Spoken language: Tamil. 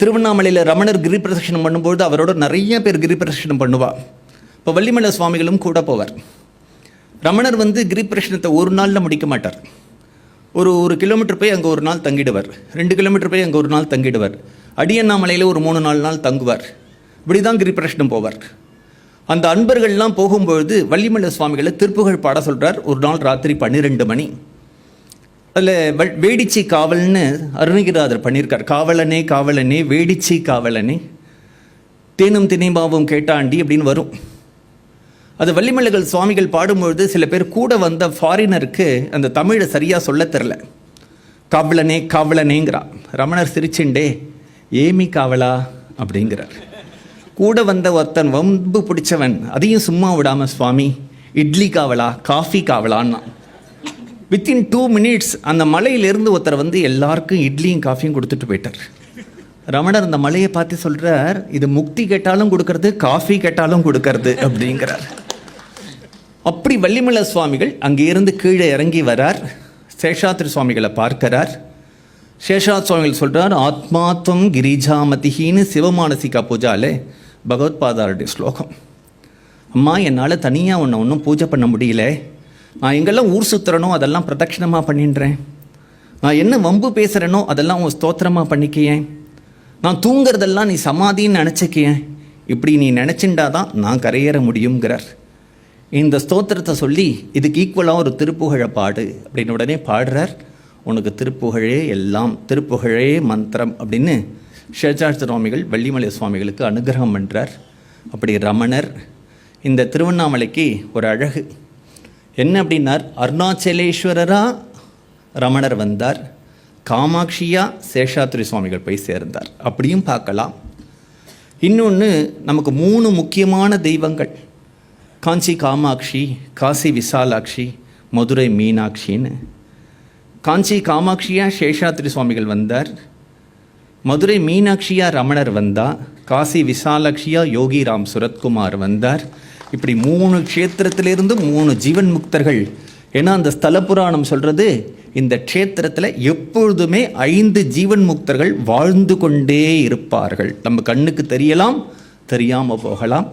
திருவண்ணாமலையில் ரமணர் கிரி பிரதட்சணம் பண்ணும்போது அவரோட நிறைய பேர் கிரி பிரதட்சணம் பண்ணுவாள். இப்போ வள்ளிமலை சுவாமிகளும் கூட போவார். ரமணர் கிரி பிரதட்சணத்தை ஒரு நாளில் முடிக்க மாட்டார். ஒரு கிலோமீட்டர் போய் அங்கே ஒரு நாள் தங்கிடுவார், 2 கிலோமீட்டர் போய் அங்கே ஒரு நாள் தங்கிடுவார், அடியண்ணாமலையில் ஒரு 3-4 நாள் தங்குவார். இப்படி தான் கிரி பிரதட்சணம் போவார். அந்த அன்பர்கள்லாம் போகும்பொழுது வள்ளிமலை சுவாமிகளை திருப்புகழ் பாட சொல்கிறார். ஒரு நாள் ராத்திரி 12 மணி. அதில் வேடிச்சை காவல்னு அருணகிரிநாதர் பண்ணியிருக்கார். காவலனே காவலனே வேடிச்சை காவலனே தேனும் திணைமாவும் கேட்டாண்டி அப்படின்னு வரும். அது வள்ளிமலைகள் சுவாமிகள் பாடும்பொழுது சில பேர் கூட வந்த ஃபாரினருக்கு அந்த தமிழை சரியாக சொல்ல தெரில. காவலனே காவலனேங்கிறா. ரமணர் சிரிச்சுண்டே ஏமி காவலா அப்படிங்கிறார். கூட வந்த ஒருத்தன் வம்பு பிடிச்சவன் அதையும் சும்மா விடாமல் சுவாமி இட்லி காவலா காஃபி காவலான்னா. வித்தின் 2 மினிட்ஸ் அந்த மலையிலேருந்து ஒருத்தர் எல்லாருக்கும் இட்லியும் காஃபியும் கொடுத்துட்டு போயிட்டார். ரமணர் அந்த மலையை பார்த்து சொல்கிறார், இது முக்தி கேட்டாலும் கொடுக்கறது, காஃபி கேட்டாலும் கொடுக்கறது அப்படிங்கிறார். அப்படி வள்ளிமலை சுவாமிகள் அங்கேருந்து கீழே இறங்கி வரார். சேஷாத்ரி சுவாமிகளை பார்க்கிறார். சேஷாத் சுவாமிகள் சொல்கிறார், ஆத்மாத்வம் கிரிஜாமதிஹின்னு சிவமானசிகா பூஜாலே பகவத்பாதாருடைய ஸ்லோகம். அம்மா, என்னால் தனியாக ஒன்றும் பூஜை பண்ண முடியல. நான் எங்கெல்லாம் ஊர் சுற்றுறனோ அதெல்லாம் பிரதட்சிணமாக பண்ணின்றேன். நான் என்ன வம்பு பேசுகிறேனோ அதெல்லாம் உன் ஸ்தோத்திரமாக பண்ணிக்கியேன். நான் தூங்கிறதெல்லாம் நீ சமாதின்னு நினச்சிக்கியேன். இப்படி நீ நினச்சிண்டாதான் நான் கரையேற முடியுங்கிறார். இந்த ஸ்தோத்திரத்தை சொல்லி இதுக்கு ஈக்குவலாக ஒரு திருப்புகழை பாடு அப்படின்னு உடனே பாடுறார். உனக்கு திருப்புகழே எல்லாம், திருப்புகழே மந்திரம் அப்படின்னு சேஷாத்ரி சுவாமிகள் வள்ளிமலை சுவாமிகளுக்கு அனுகிரகம் பண்ணுறார். அப்படி ரமணர் இந்த திருவண்ணாமலைக்கு ஒரு அழகு என்ன அப்படின்னார், அருணாச்சலேஸ்வரராக ரமணர் வந்தார், காமாட்சியாக சேஷாத்ரி சுவாமிகள் போய் சேர்ந்தார். அப்படியும் பார்க்கலாம். இன்னொன்று, நமக்கு 3 முக்கியமான தெய்வங்கள், காஞ்சி காமாட்சி, காசி விசாலாட்சி, மதுரை மீனாட்சின்னு. காஞ்சி காமாட்சியாக சேஷாத்ரி சுவாமிகள் வந்தார், மதுரை மீனாட்சியாக ரமணர் வந்தார், காசி விசாலாட்சியாக யோகிராம் சுரத்குமார் வந்தார். இப்படி 3 க்ஷேத்திரத்திலிருந்து 3 ஜீவன் முக்தர்கள். ஏன்னா அந்த ஸ்தல புராணம் சொல்கிறது, இந்த க்ஷேத்திரத்தில் எப்பொழுதுமே 5 ஜீவன் முக்தர்கள் வாழ்ந்து கொண்டே இருப்பார்கள். நம்ம கண்ணுக்கு தெரியலாம், தெரியாமல் போகலாம்.